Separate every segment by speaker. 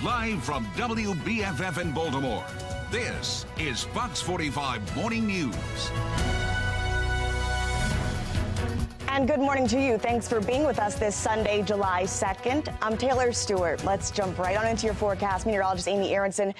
Speaker 1: Live from WBFF in Baltimore, this is Fox 45 Morning News.
Speaker 2: And good morning to you. Thanks for being with us this Sunday, July 2nd. I'm Taylor Stewart. Let's jump right on into your forecast. Meteorologist Amy Aronson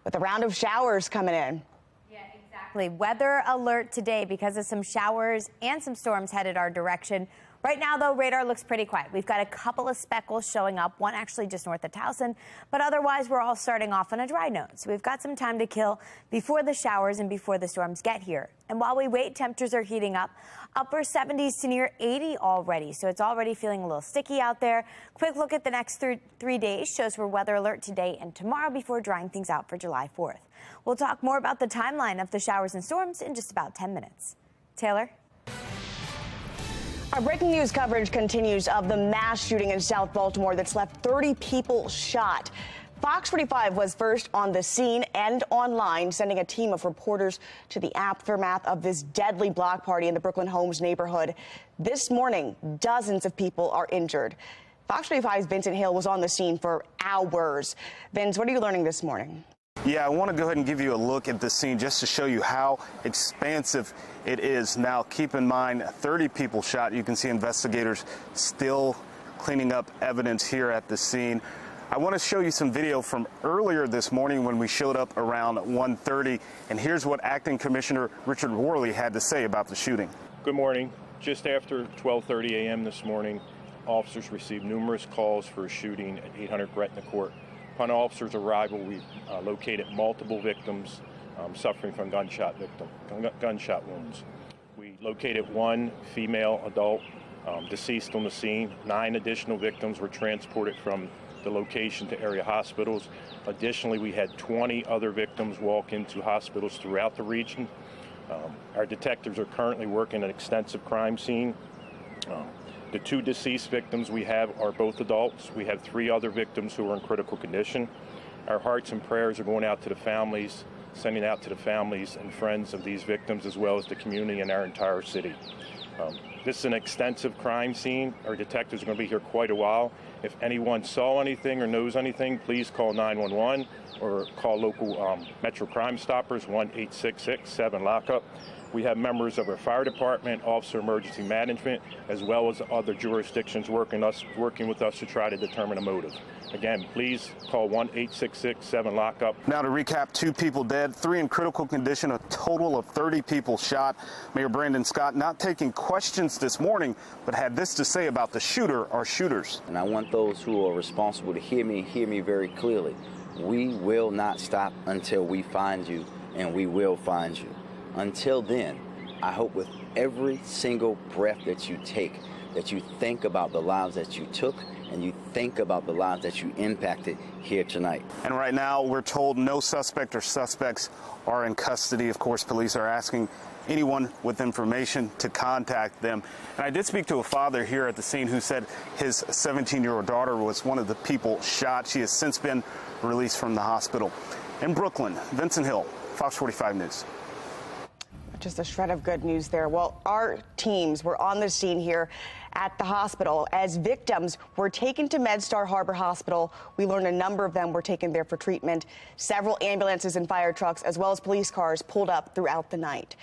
Speaker 2: with a round of showers coming in.
Speaker 3: Yeah, exactly. Weather alert today because of some showers and some storms headed our direction. Right now, though, radar looks pretty quiet. We've got a couple of speckles showing up, one actually just north of Towson, but otherwise we're all starting off on a dry note. So we've got some time to kill before the showers and before the storms get here. And while we wait, temperatures are heating up, upper 70s to near 80 already. So it's already feeling a little sticky out there. Quick look at the next 3 days shows we're weather alert today and tomorrow before drying things out for July 4th. We'll talk more about the timeline of the showers and storms in just about 10 minutes. Taylor?
Speaker 2: Our breaking news coverage continues of the mass shooting in South Baltimore that's left 30 people shot. FOX45 was first on the scene and online, sending a team of reporters to the aftermath of this deadly block party in the Brooklyn Homes neighborhood. This morning, dozens of people are injured. FOX45's Vincent Hill was on the scene for hours. Vince, what are you learning this morning?
Speaker 4: Yeah, I want to go ahead and give you a look at the scene just to show you how expansive it is. Now, keep in mind, 30 people shot. You can see investigators still cleaning up evidence here at the scene. I want to show you some video from earlier this morning when we showed up around 1:30. And here's what Acting Commissioner Richard Worley had to say about the shooting.
Speaker 5: Good morning. Just after 12:30 a.m. this morning, officers received numerous calls for a shooting at 800 Gretna Court. Upon officers' arrival, we located multiple victims suffering from gunshot wounds. We located one female adult deceased on the scene. 9 additional victims were transported from the location to area hospitals. Additionally, we had 20 other victims walk into hospitals throughout the region. Our detectives are currently working an extensive crime scene. The 2 deceased victims we have are both adults. We have 3 other victims who are in critical condition. Our hearts and prayers are going out to the families, sending out to the families and friends of these victims, as well as the community and our entire city. This is an extensive crime scene. Our detectives are going to be here quite a while. If anyone saw anything or knows anything, please call 911 or call local Metro Crime Stoppers, 1-866-7-LOCK-UP. We have members of our fire department, Officer Emergency Management, as well as other jurisdictions working with us to try to determine a motive. Again, please call 1-866-7-LOCK-UP.
Speaker 4: Now to recap, 2 people dead, 3 in critical condition, a total of 30 people shot. Mayor Brandon Scott not taking questions this morning, but had this to say about the shooter or shooters.
Speaker 6: And I want those who are responsible to hear me very clearly. We will not stop until we find you, and we will find you. Until then, I hope with every single breath that you take, that you think about the lives that you took and you think about the lives that you impacted here tonight.
Speaker 4: And right now, we're told no suspect or suspects are in custody. Of course, police are asking anyone with information to contact them. And I did speak to a father here at the scene who said his 17-year-old daughter was one of the people shot. She has since been released from the hospital. In Brooklyn, Vincent Hill, Fox 45 News.
Speaker 2: Just a shred of good news there. Well, our teams were on the scene here at the hospital as victims were taken to MedStar Harbor Hospital. We learned a number of them were taken there for treatment. Several ambulances and fire trucks, as well as police cars, pulled up throughout the night.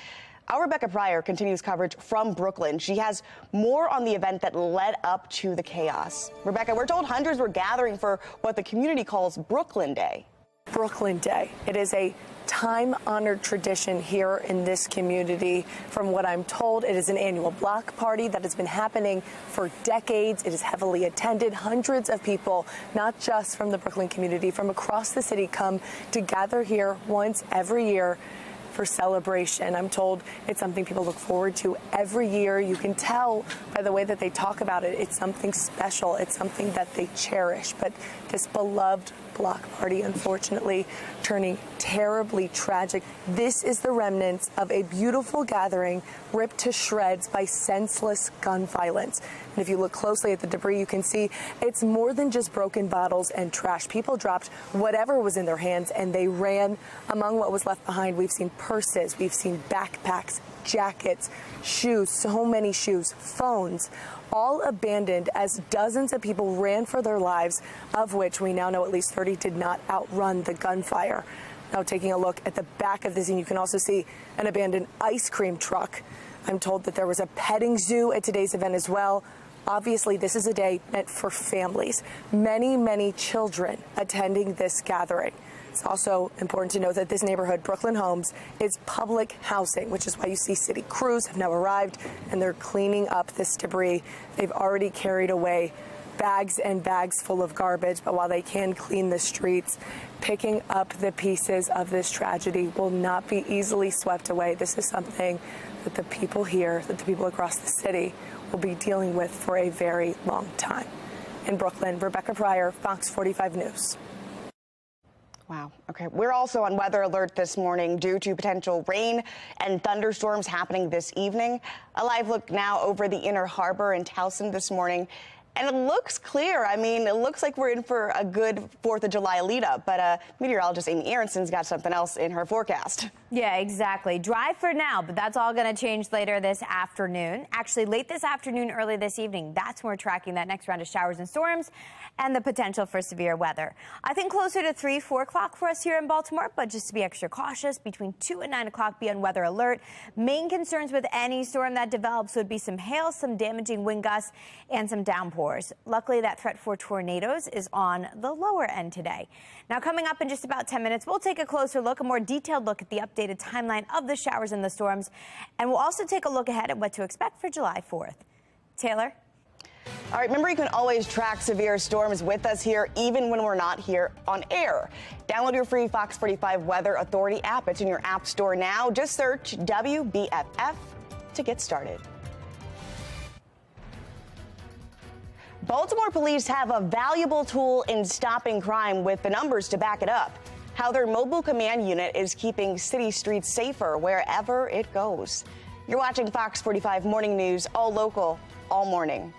Speaker 2: Our Rebecca Pryor continues coverage from Brooklyn. She has more on the event that led up to the chaos. Rebecca, we're told hundreds were gathering for what the community calls Brooklyn Day.
Speaker 7: Brooklyn Day. It is a time-honored tradition here in this community. From what I'm told, it is an annual block party that has been happening for decades. It is heavily attended. Hundreds of people, not just from the Brooklyn community, from across the city, come to gather here once every year for celebration. I'm told it's something people look forward to every year. You can tell by the way that they talk about it. It's something special. It's something that they cherish. But this beloved block party, unfortunately, turning terribly tragic. This is the remnants of a beautiful gathering ripped to shreds by senseless gun violence. And if you look closely at the debris, you can see it's more than just broken bottles and trash. People dropped whatever was in their hands and they ran. Among what was left behind, we've seen purses, we've seen backpacks, jackets, shoes, so many shoes, phones, all abandoned as dozens of people ran for their lives, of which we now know at least 30 did not outrun the gunfire. Now, taking a look at the back of the scene, you can also see an abandoned ice cream truck. I'm told that there was a petting zoo at today's event as well. Obviously, this is a day meant for families. Many, many children attending this gathering. It's also important to note that this neighborhood, Brooklyn Homes, is public housing, which is why you see city crews have now arrived and they're cleaning up this debris. They've already carried away bags and bags full of garbage, but while they can clean the streets, picking up the pieces of this tragedy will not be easily swept away. This is something that the people here, that the people across the city will be dealing with for a very long time. In Brooklyn, Rebecca Pryor, Fox 45 News.
Speaker 2: Wow. Okay. We're also on weather alert this morning due to potential rain and thunderstorms happening this evening. A live look now over the Inner Harbor in Towson this morning. And it looks clear. I mean, it looks like we're in for a good 4th of July lead up. But meteorologist Amy Aronson's got something else in her forecast.
Speaker 3: Yeah, exactly. Dry for now, but that's all going to change later this afternoon. Actually, late this afternoon, early this evening, that's when we're tracking that next round of showers and storms and the potential for severe weather. I think closer to 3, 4 o'clock for us here in Baltimore, but just to be extra cautious, between 2 and 9 o'clock, be on weather alert. Main concerns with any storm that develops would be some hail, some damaging wind gusts, and some downpours. Luckily, that threat for tornadoes is on the lower end today. Now, coming up in just about 10 minutes, we'll take a closer look, a more detailed look at the updated timeline of the showers and the storms, and we'll also take a look ahead at what to expect for July 4th. Taylor?
Speaker 2: All right, remember you can always track severe storms with us here, even when we're not here on air. Download your free Fox 45 Weather Authority app. It's in your app store now. Just search WBFF to get started. Baltimore police have a valuable tool in stopping crime with the numbers to back it up. How their mobile command unit is keeping city streets safer wherever it goes. You're watching Fox 45 Morning News, all local, all morning.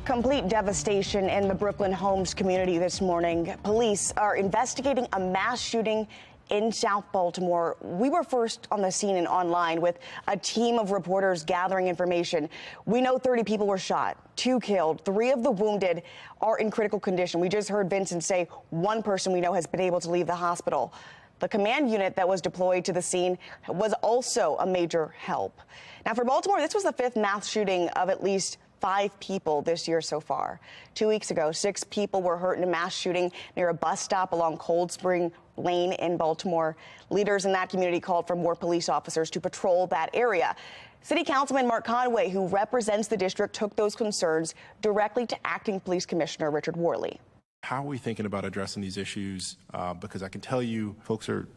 Speaker 2: Complete devastation in the Brooklyn Homes community this morning. Police are investigating a mass shooting in South Baltimore. We were first on the scene and online with a team of reporters gathering information. We know 30 people were shot, 2 killed, 3 of the wounded are in critical condition. We just heard Vincent say 1 person we know has been able to leave the hospital. The command unit that was deployed to the scene was also a major help. Now, for Baltimore, this was the 5th mass shooting of at least 5 people this year so far. 2 weeks ago, 6 people were hurt in a mass shooting near a bus stop along Cold Spring Lane in Baltimore. Leaders in that community called for more police officers to patrol that area. City Councilman Mark Conway, who represents the district, took those concerns directly to Acting Police Commissioner Richard Worley.
Speaker 8: How are we thinking about addressing these issues? Because I can tell you, folks are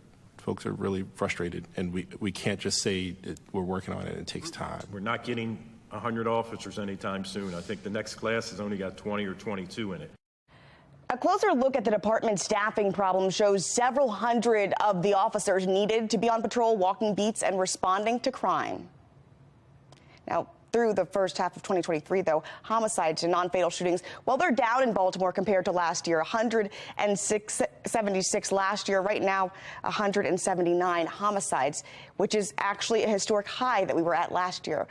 Speaker 8: really frustrated, and we can't just say that we're working on it. It takes time.
Speaker 5: We're not getting 100 officers anytime soon. I think the next class has only got 20 or 22 in it.
Speaker 2: A closer look at the department's staffing problem shows several hundred of the officers needed to be on patrol, walking beats, and responding to crime. Now, through the first half of 2023, though, homicides and non-fatal shootings, well, they're down in Baltimore compared to last year. 176 last year. Right now, 179 homicides, which is actually a historic high that we were at last year.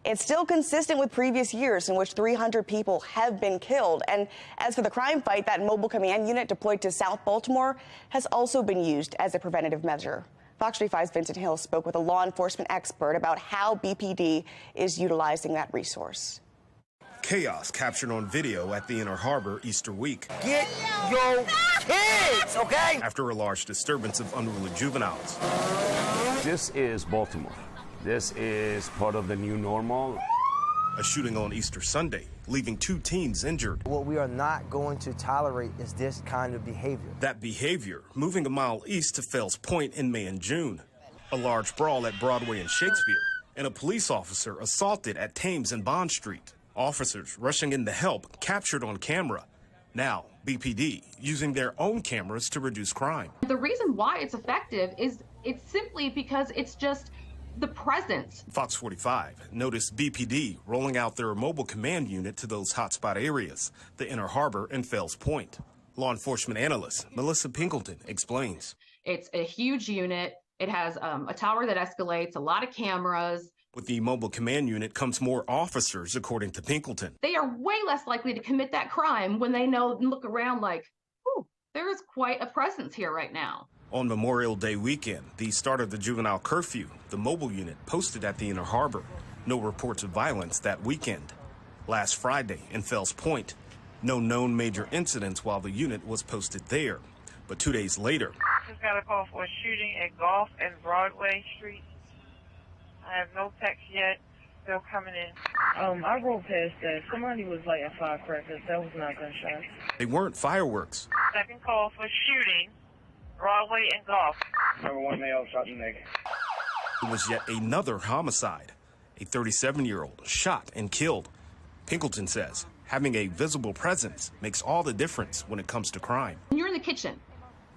Speaker 2: It's still consistent with previous years in which 300 people have been killed. And as for the crime fight, that mobile command unit deployed to South Baltimore has also been used as a preventative measure. Fox 45's Vincent Hill spoke with a law enforcement expert about how BPD is utilizing that resource.
Speaker 9: Chaos captured on video at the Inner Harbor Easter week.
Speaker 10: Get your kids, okay?
Speaker 9: After a large disturbance of unruly juveniles.
Speaker 11: This is Baltimore. This is part of the new normal.
Speaker 9: A shooting on Easter Sunday, leaving 2 teens injured.
Speaker 10: What we are not going to tolerate is this kind of behavior.
Speaker 9: That behavior moving a mile east to Fells Point in May and June. A large brawl at Broadway and Shakespeare, and a police officer assaulted at Thames and Bond Street. Officers rushing in to help, captured on camera. Now, BPD using their own cameras to reduce crime.
Speaker 12: The reason why it's effective is it's simply because it's just the presence.
Speaker 9: Fox 45 noticed BPD rolling out their mobile command unit to those hotspot areas, the Inner Harbor and Fells Point. Law enforcement analyst Melissa Pinkleton explains.
Speaker 12: It's a huge unit. It has a tower that escalates, a lot of cameras.
Speaker 9: With the mobile command unit comes more officers, according to Pinkleton.
Speaker 12: They are way less likely to commit that crime when they know and look around like, ooh, there is quite a presence here right now.
Speaker 9: On Memorial Day weekend, the start of the juvenile curfew, the mobile unit posted at the Inner Harbor. No reports of violence that weekend. Last Friday in Fells Point, no known major incidents while the unit was posted there. But 2 days later,
Speaker 13: just got a call for a shooting at Golf and Broadway Street. I have no text yet. Still coming in.
Speaker 14: I rolled past that. Somebody was lighting firecrackers. That was not gunshots.
Speaker 9: They weren't fireworks.
Speaker 13: Second call for shooting, Broadway and Golf.
Speaker 14: Number 1 male shot in the neck.
Speaker 9: It was yet another homicide. A 37-year-old shot and killed. Pinkleton says having a visible presence makes all the difference when it comes to crime.
Speaker 12: When you're in the kitchen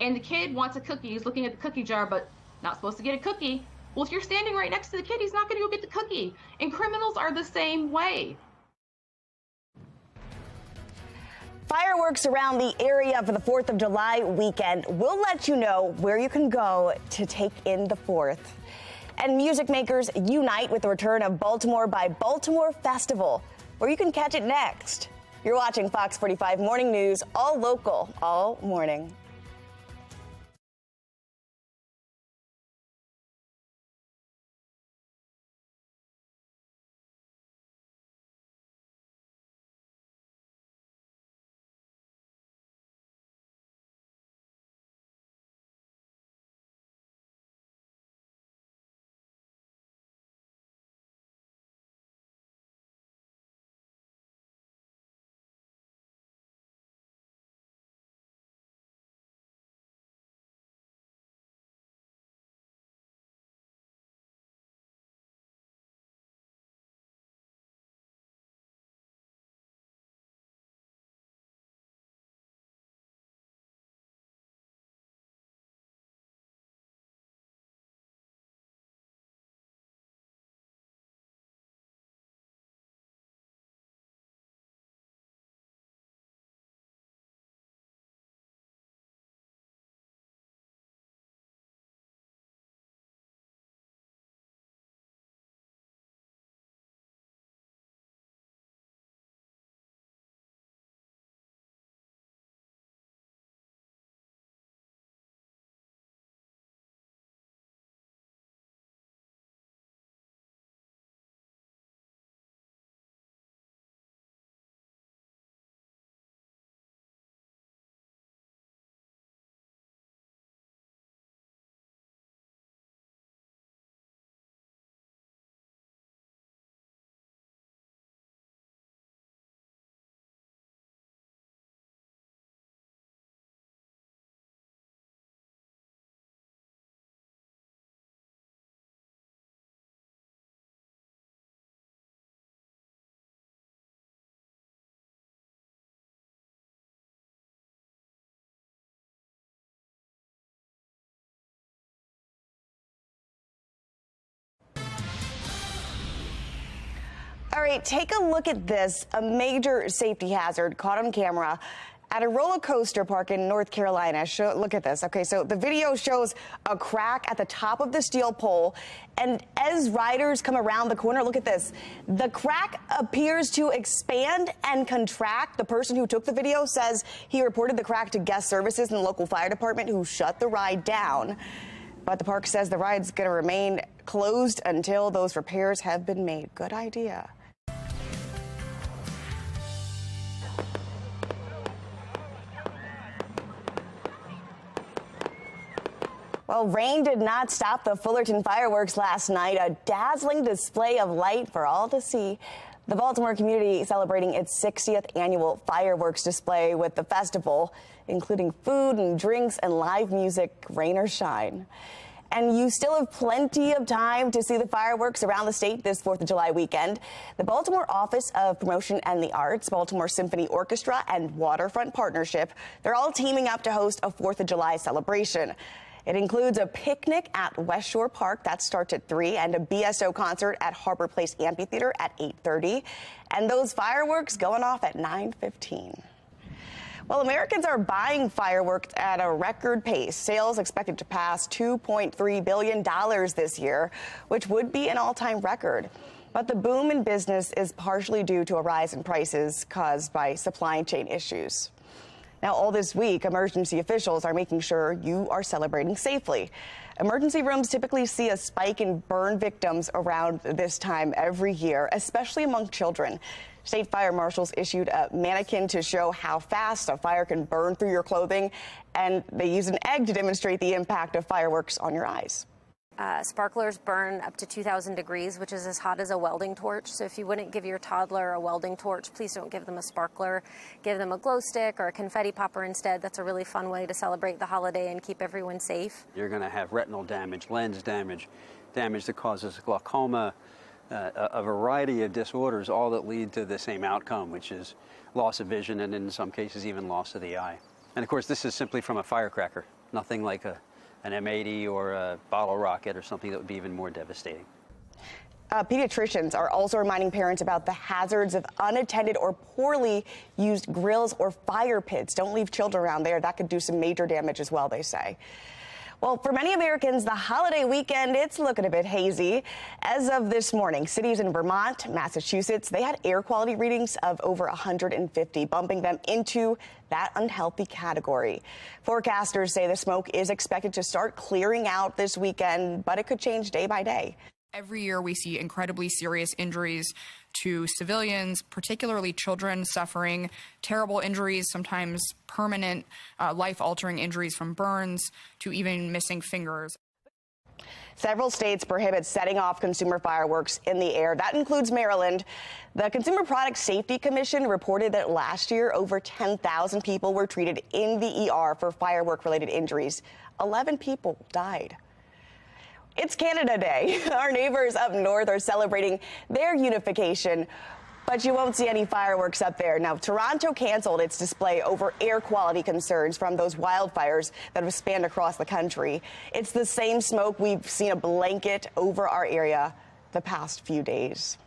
Speaker 12: and the kid wants a cookie, he's looking at the cookie jar, but not supposed to get a cookie. Well, if you're standing right next to the kid, he's not going to go get the cookie. And criminals are the same way.
Speaker 2: Fireworks around the area for the 4th of July weekend. We'll let you know where you can go to take in the 4th. And music makers unite with the return of Baltimore by Baltimore Festival, where you can catch it next. You're watching Fox 45 Morning News, all local, all morning. All right, take a look at this, a major safety hazard caught on camera at a roller coaster park in North Carolina. Look at this. Okay, so the video shows a crack at the top of the steel pole, and as riders come around the corner, look at this. The crack appears to expand and contract. The person who took the video says he reported the crack to guest services and the local fire department, who shut the ride down. But the park says the ride's going to remain closed until those repairs have been made. Good idea. Well, rain did not stop the Fullerton fireworks last night, a dazzling display of light for all to see. The Baltimore community celebrating its 60th annual fireworks display with the festival, including food and drinks and live music, rain or shine. And you still have plenty of time to see the fireworks around the state this 4th of July weekend. The Baltimore Office of Promotion and the Arts, Baltimore Symphony Orchestra, and Waterfront Partnership, they're all teaming up to host a 4th of July celebration. It includes a picnic at West Shore Park, that starts at 3, and a BSO concert at Harbor Place Amphitheater at 8:30. And those fireworks going off at 9:15. Well, Americans are buying fireworks at a record pace. Sales expected to pass $2.3 billion this year, which would be an all-time record. But the boom in business is partially due to a rise in prices caused by supply chain issues. Now, all this week, emergency officials are making sure you are celebrating safely. Emergency rooms typically see a spike in burn victims around this time every year, especially among children. State fire marshals issued a mannequin to show how fast a fire can burn through your clothing, and they use an egg to demonstrate the impact of fireworks on your eyes.
Speaker 15: Sparklers burn up to 2,000 degrees, which is as hot as a welding torch. So if you wouldn't give your toddler a welding torch, please don't give them a sparkler. Give them a glow stick or a confetti popper instead. That's a really fun way to celebrate the holiday and keep everyone safe.
Speaker 16: You're going to have retinal damage, lens damage, damage that causes glaucoma, a variety of disorders, all that lead to the same outcome, which is loss of vision and in some cases even loss of the eye. And of course, this is simply from a firecracker, nothing like an M80 or a bottle rocket or something that would be even more devastating.
Speaker 2: Pediatricians are also reminding parents about the hazards of unattended or poorly used grills or fire pits. Don't leave children around there. That could do some major damage as well, they say. Well, for many Americans, the holiday weekend, it's looking a bit hazy. As of this morning, cities in Vermont, Massachusetts, they had air quality readings of over 150, bumping them into that unhealthy category. Forecasters say the smoke is expected to start clearing out this weekend, but it could change day by day.
Speaker 17: Every year we see incredibly serious injuries to civilians, particularly children suffering terrible injuries, sometimes permanent life-altering injuries from burns to even missing fingers.
Speaker 2: Several states prohibit setting off consumer fireworks in the air. That includes Maryland. The Consumer Product Safety Commission reported that last year over 10,000 people were treated in the ER for firework-related injuries. 11 people died. It's Canada Day. Our neighbors up north are celebrating their unification, but you won't see any fireworks up there. Now, Toronto canceled its display over air quality concerns from those wildfires that have spanned across the country. It's the same smoke we've seen a blanket over our area the past few days.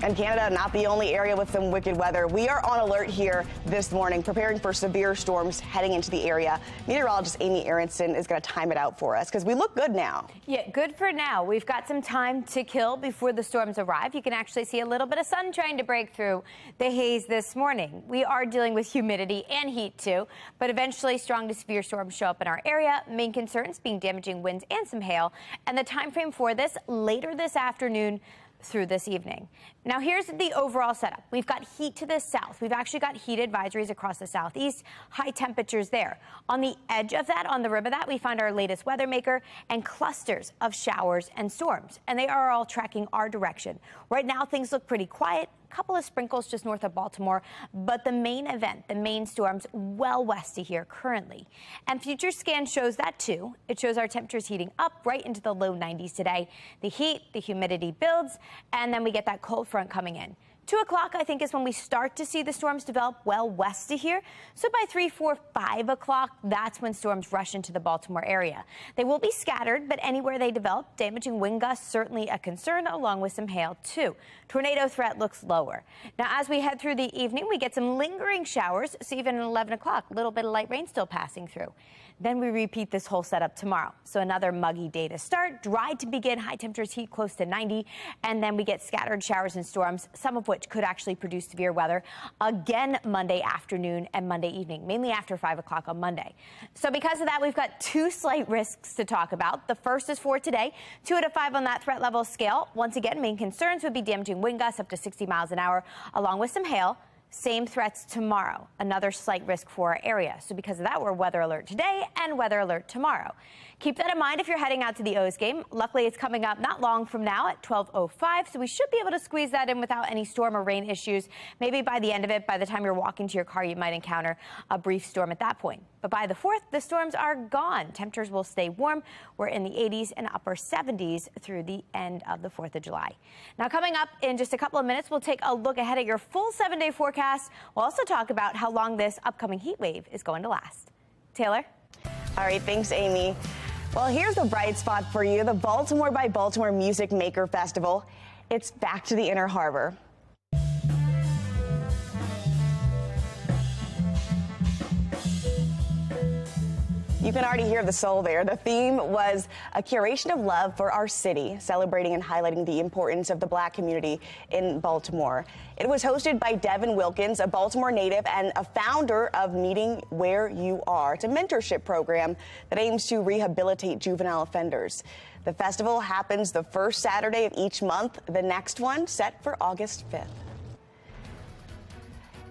Speaker 2: And Canada, not the only area with some wicked weather. We are on alert here this morning, preparing for severe storms heading into the area. Meteorologist Amy Aronson is going to time it out for us because we look good now.
Speaker 3: Yeah, good for now. We've got some time to kill before the storms arrive. You can actually see a little bit of sun trying to break through the haze this morning. We are dealing with humidity and heat too, but eventually strong to severe storms show up in our area. Main concerns being damaging winds and some hail. And the time frame for this later this afternoon through this evening. Now, here's the overall setup. We've got heat to the south. We've actually got heat advisories across the southeast, high temperatures there. On the edge of that, on the rim of that, we find our latest weather maker and clusters of showers and storms, and they are all tracking our direction. Right now, things look pretty quiet. A couple of sprinkles just north of Baltimore, but the main event, the main storms, well west of here currently. And future scan shows that too. It shows our temperatures heating up right into the low 90s today. The heat, the humidity builds, and then we get that cold front coming in. 2 o'clock, I think, is when we start to see the storms develop well west of here. So by 3, 4, 5 o'clock, that's when storms rush into the Baltimore area. They will be scattered, but anywhere they develop, damaging wind gusts certainly a concern, along with some hail, too. Tornado threat looks lower. Now, as we head through the evening, we get some lingering showers, so even at 11 o'clock, a little bit of light rain still passing through. Then we repeat this whole setup tomorrow. So another muggy day to start, dry to begin, high temperatures heat close to 90, and then we get scattered showers and storms, some of which could actually produce severe weather again Monday afternoon and Monday evening, mainly after 5 o'clock on Monday. So because of that, we've got 2 slight risks to talk about. The first is for today, 2 out of 5 on that threat level scale. Once again, main concerns would be damaging wind gusts up to 60 miles an hour, along with some hail. Same threats tomorrow, another slight risk for our area. So because of that, we're weather alert today and weather alert tomorrow. Keep that in mind if you're heading out to the O's game. Luckily, it's coming up not long from now at 12:05, so we should be able to squeeze that in without any storm or rain issues. Maybe by the end of it, by the time you're walking to your car, you might encounter a brief storm at that point. But by the 4th, the storms are gone. Temperatures will stay warm. We're in the 80s and upper 70s through the end of the 4th of July. Now, coming up in just a couple of minutes, we'll take a look ahead at your full 7-day forecast. We'll also talk about how long this upcoming heat wave is going to last. Taylor?
Speaker 2: All right, thanks, Amy. Well, here's the bright spot for you, the Baltimore by Baltimore Music Maker Festival. It's back to the Inner Harbor. You can already hear the soul there. The theme was a curation of love for our city, celebrating and highlighting the importance of the Black community in Baltimore. It was hosted by Devin Wilkins, a Baltimore native and a founder of Meeting Where You Are. It's a mentorship program that aims to rehabilitate juvenile offenders. The festival happens the first Saturday of each month, the next one set for August 5th.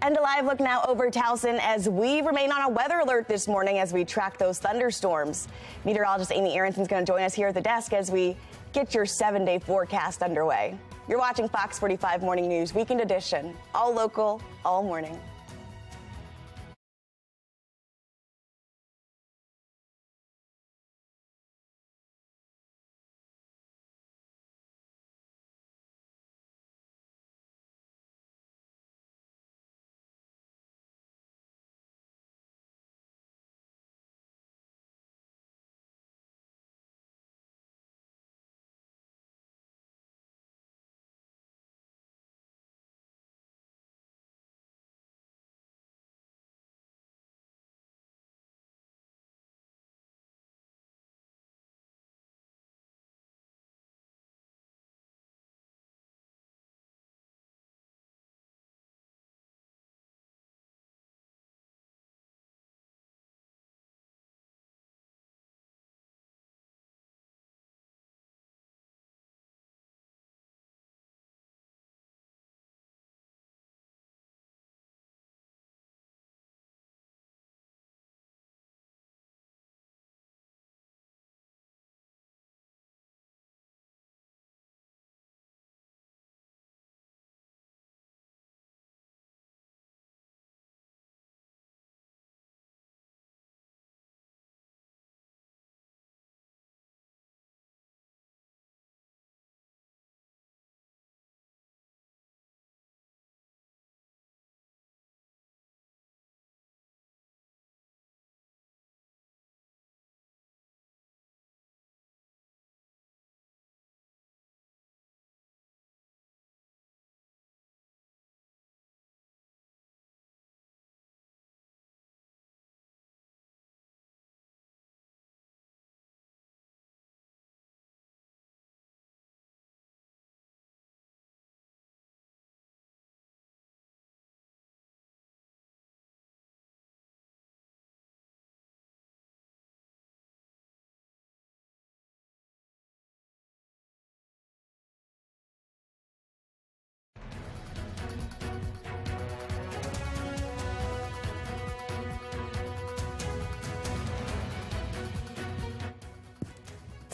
Speaker 2: And a live look now over Towson as we remain on a weather alert this morning as we track those thunderstorms. Meteorologist Amy Aronson's going to join us here at the desk as we get your 7-day forecast underway. You're watching Fox 45 Morning News Weekend Edition, all local, all morning.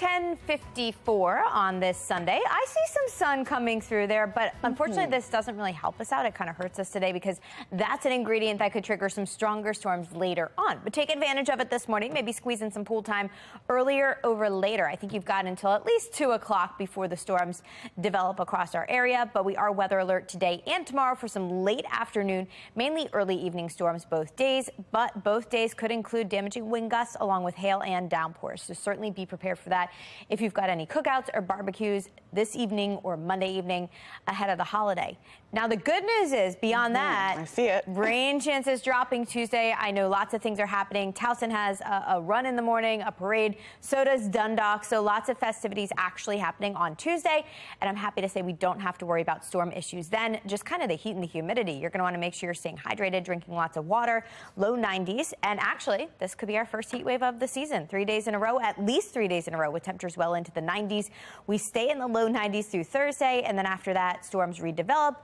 Speaker 3: 10:54 on this Sunday. I see some sun coming through there, but unfortunately this doesn't really help us out. It kind of hurts us today because that's an ingredient that could trigger some stronger storms later on. But take advantage of it this morning. Maybe squeeze in some pool time earlier over later. I think you've got until at least 2 o'clock before the storms develop across our area. But we are weather alert today and tomorrow for some late afternoon, mainly early evening storms both days. But both days could include damaging wind gusts along with hail and downpours. So certainly be prepared for that if you've got any cookouts or barbecues this evening or Monday evening ahead of the holiday. Now, the good news is beyond that,
Speaker 2: I see it.
Speaker 3: Rain chances dropping Tuesday. I know lots of things are happening. Towson has a run in the morning, a parade. So does Dundalk. So lots of festivities actually happening on Tuesday. And I'm happy to say we don't have to worry about storm issues then. Just kind of the heat and the humidity. You're going to want to make sure you're staying hydrated, drinking lots of water, low 90s. And actually, this could be our first heat wave of the season. 3 days in a row, at least 3 days in a row with temperatures well into the 90s. We stay in the low 90s through Thursday. And then after that, storms redevelop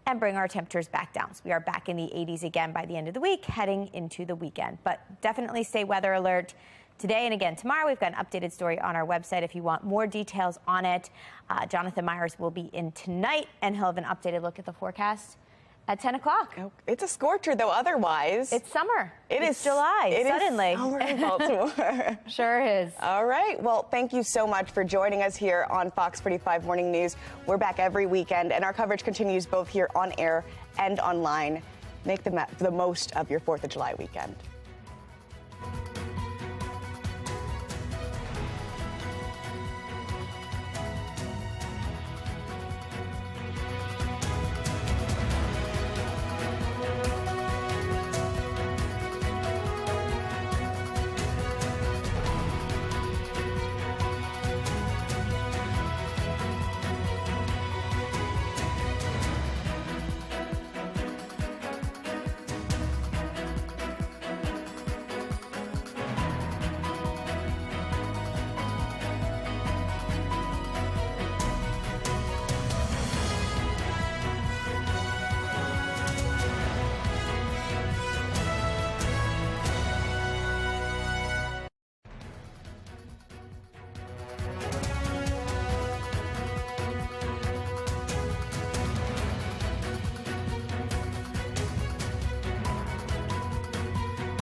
Speaker 3: and bring our temperatures back down. So we are back in the 80s again by the end of the week, heading into the weekend. But definitely stay weather alert today and again tomorrow. We've got an updated story on our website if you want more details on it. Jonathan Myers will be in tonight, and he'll have an updated look at the forecast at 10 o'clock.
Speaker 2: Oh, it's a scorcher, though, otherwise.
Speaker 3: It's summer.
Speaker 2: It's
Speaker 3: July, suddenly.
Speaker 2: It is summer in Baltimore.
Speaker 3: Sure is.
Speaker 2: All right. Well, thank you so much for joining us here on Fox 45 Morning News. We're back every weekend, and our coverage continues both here on air and online. Make the most of your 4th of July weekend.